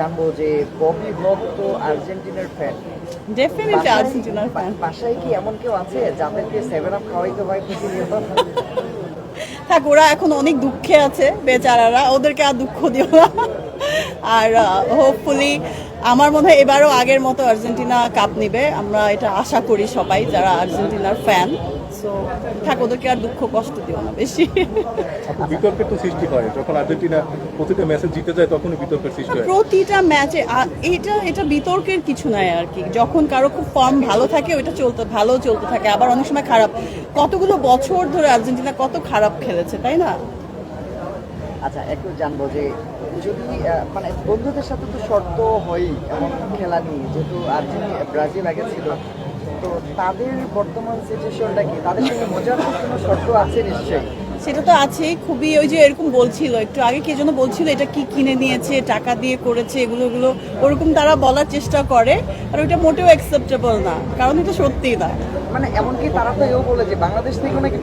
জানবো যে ববি ব্লগ তো আর্জেন্টিনার ফ্যান। ডেফিনেটলি আর্জেন্টিনার ফ্যান। বাসায় কি এমন কেউ আছে যাদেরকে 7 আপ খাওয়াইতে হয় প্রতিনিয়ত? থাক, ওরা এখন অনেক দুঃখে আছে বেচারারা, ওদেরকে আর দুঃখ দিও না। আর হোপফুলি আমার মনে হয় এবারও আগের মতো আর্জেন্টিনা কাপ নিবে, আমরা এটা আশা করি সবাই যারা আর্জেন্টিনার ফ্যান। সো থাক, ওদেরকে আর দুঃখ কষ্ট দিও না বেশি। বিতর্কের তো সৃষ্টি হয় যখন আর্জেন্টিনা প্রতিটা ম্যাচে জিতে যায়, তখনই বিতর্কের সৃষ্টি হয়। প্রতিটা ম্যাচে এটা বিতর্কের কিছু নাই আর কি। যখন কারো খুব ফর্ম ভালো থাকে ওইটা ভালো চলতে থাকে, আবার অনেক সময় খারাপ। কতগুলো বছর ধরে আর্জেন্টিনা কত খারাপ খেলেছে, তাই না? আচ্ছা, একটু জানবো যে যদি মানে বন্ধুদের সাথে তো শর্ত হয়ই এমন খেলা নিয়ে, যেহেতু আর্জেন্টিনা ব্রাজিল আগে ছিল, তো তাদের বর্তমান সিচুয়েশনটা কি? তাদের সঙ্গে মজার কোনো শর্ত আছে নিশ্চয়ই। সেটা তো আছে খুবই। ওই যে এরকম বলছিল একটু আগে, কে যেন বলছিল এটা কি কিনে নিয়েছে, টাকা দিয়ে করেছে, এগুলো ওরকম তারা বলার চেষ্টা করে। আর ওইটা মোটেও অ্যাকসেপ্টেবল না, কারণ এটা সত্যিই না। মানে এমনকি তারা তো এও বলে যে বাংলাদেশ থেকে নাকি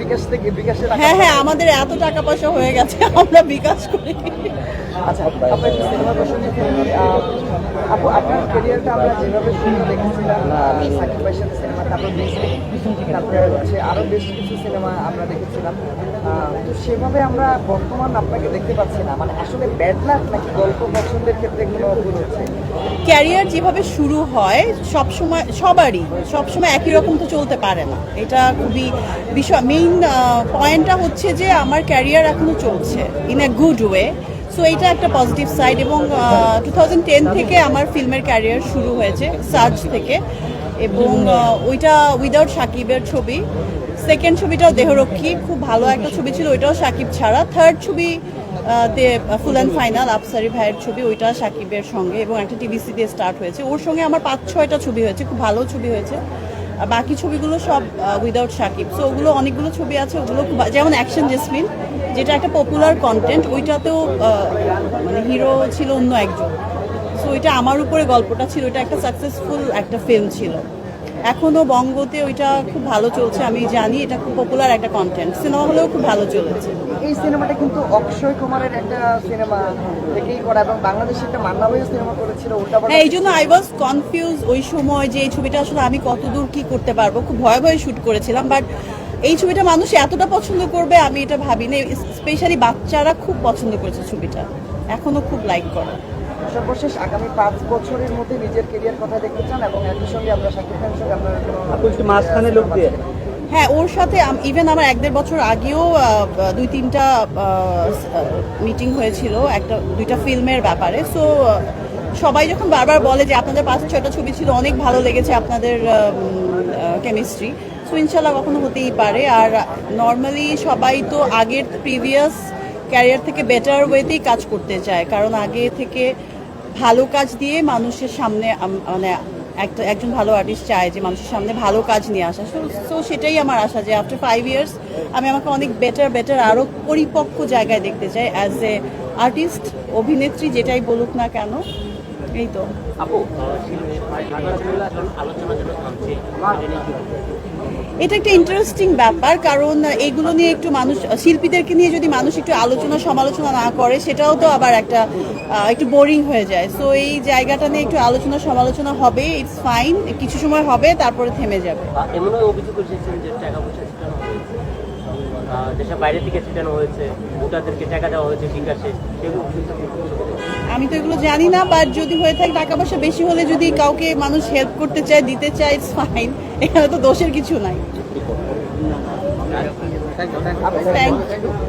বিকাশে টাকা। হ্যাঁ, আমাদের এত টাকা পয়সা হয়ে গেছে, আমরা বিকাশ করি। আচ্ছা, আপনার সিনেমা প্রসঙ্গে আপু, আপনার ক্যারিয়ারটা আমরা যেভাবে শুরু দেখেছিলাম সাকিব ভাইয়ের সাথে সিনেমা, তারপর তারপরে হচ্ছে আরও বেশ কিছু সিনেমা আমরা দেখেছিলাম, তো সেভাবে আমরা বর্তমান আপনাকে দেখতে পাচ্ছি না। মানে আসলে ব্যাড লাক নাকি গল্প পছন্দের ক্ষেত্রে কোনো ভুল হচ্ছে? ক্যারিয়ার যেভাবে শুরু হয় সবসময় একই রকম তো চলতে পারে না। এটা খুবই মেইন পয়েন্টটা হচ্ছে যে আমার ক্যারিয়ার এখনো চলছে in a good way. So এইটা একটা পজিটিভ সাইড। এবং 2010 থেকে আমার ফিল্মের ক্যারিয়ার শুরু হয়েছে, সার্চ থেকে। এবং ওইটা উইদাউট সাকিবের ছবি। সেকেন্ড ছবিটাও দেহরক্ষী, খুব ভালো একটা ছবি ছিল, ওইটাও সাকিব ছাড়া। থার্ড ছবি ফুল অ্যান্ড ফাইনাল আফসারি ভাইয়ের ছবি, ওইটা সাকিবের সঙ্গে, এবং একটা টিভিসি দিয়ে স্টার্ট হয়েছে। ওর সঙ্গে আমার 5-6টা ছবি হয়েছে, খুব ভালো ছবি হয়েছে। আর বাকি ছবিগুলো সব উইদাউট সাকিব। সো ওগুলো অনেকগুলো ছবি আছে, ওগুলো খুব, যেমন অ্যাকশন জেসমিন, যেটা একটা পপুলার কন্টেন্ট, ওইটাতেও মানে হিরো ছিল অন্য একজন। সো ওইটা আমার উপরে গল্পটা ছিল, এটা একটা সাকসেসফুল একটা ফিল্ম ছিল। এখনও বঙ্গতে ওইটা খুব ভালো চলছে, আমি জানি এটা খুব পপুলার একটা কন্টেন্ট, সিনেমা হলেও খুব ভালো চলেছে। এই সিনেমাটা কিন্তু অক্ষয় কুমারের একটা সিনেমা থেকেই করা, এবং বাংলাদেশে একটা মান্না ভাইও সিনেমা করেছিল ওটা। হ্যাঁ, এই জন্য আই ওয়াজ কনফিউজ ওই সময় যে এই ছবিটা আসলে আমি কতদূর কি করতে পারবো। খুব ভয়ে ভয়ে শ্যুট করেছিলাম, বাট এই ছবিটা মানুষ এতটা পছন্দ করবে আমি এটা ভাবিনি। স্পেশালি বাচ্চারা খুব পছন্দ করেছে ছবিটা, এখনো খুব লাইক করে। সর্বশেষ আগামী 5 বছরের মধ্যে নিজের কেরিয়ার কথা দেখতে চান, এবং একই সঙ্গে আমরা শাকিব খানের সঙ্গে আপনার মাঝখানে লোক দিয়ে। হ্যাঁ, ওর সাথে ইভেন আমার 1-1.5 বছর আগেও 2-3টা মিটিং হয়েছিল, 2টা ফিল্মের ব্যাপারে। সো সবাই যখন বারবার বলে যে আপনাদের 5-6টা ছবি ছিল, অনেক ভালো লেগেছে আপনাদের কেমিস্ট্রি, সো ইনশাল্লাহ কখনো হতেই পারে। আর নর্মালি সবাই তো আগের প্রিভিয়াস ক্যারিয়ার থেকে বেটার ওয়েতেই কাজ করতে চায়, কারণ আগে থেকে ভালো কাজ দিয়ে মানুষের সামনে, মানে একজন ভালো আর্টিস্ট চায় যে মানুষের সামনে ভালো কাজ নিয়ে আসা। সো সেটাই আমার আশা যে আফটার 5 ইয়ার্স আমি আমাকে অনেক বেটার আরও পরিপক্ক জায়গায় দেখতে চাই অ্যাজ এ আর্টিস্ট, অভিনেত্রী, যেটাই বলুক না কেন। এই তো এটা একটা ইন্টারেস্টিং ব্যাপার, কারণ এইগুলো নিয়ে একটু মানুষ, শিল্পীদেরকে নিয়ে যদি মানুষ একটু আলোচনা সমালোচনা না করে, সেটাও তো আবার একটু বোরিং হয়ে যায়। সো এই জায়গাটা নিয়ে একটু আলোচনা সমালোচনা হবে, ইটস ফাইন, কিছু সময় হবে, তারপরে থেমে যাবে। এমন অভিযোগ এসেছেন যে টাকা পয়সা ছিটানো হয়েছে, দেশের বাইরে থেকে ছিটানো হয়েছে, ভোটারদেরকে টাকা দেওয়া হয়েছে বিকাশে, আমি তো এগুলো জানি না, বাট যদি হয়ে থাকে, টাকা পয়সা বেশি হলে যদি কাউকে মানুষ হেল্প করতে চায়, দিতে চায়, ইটস ফাইন, এখানে তো দোষের কিছু নাই। Thank you.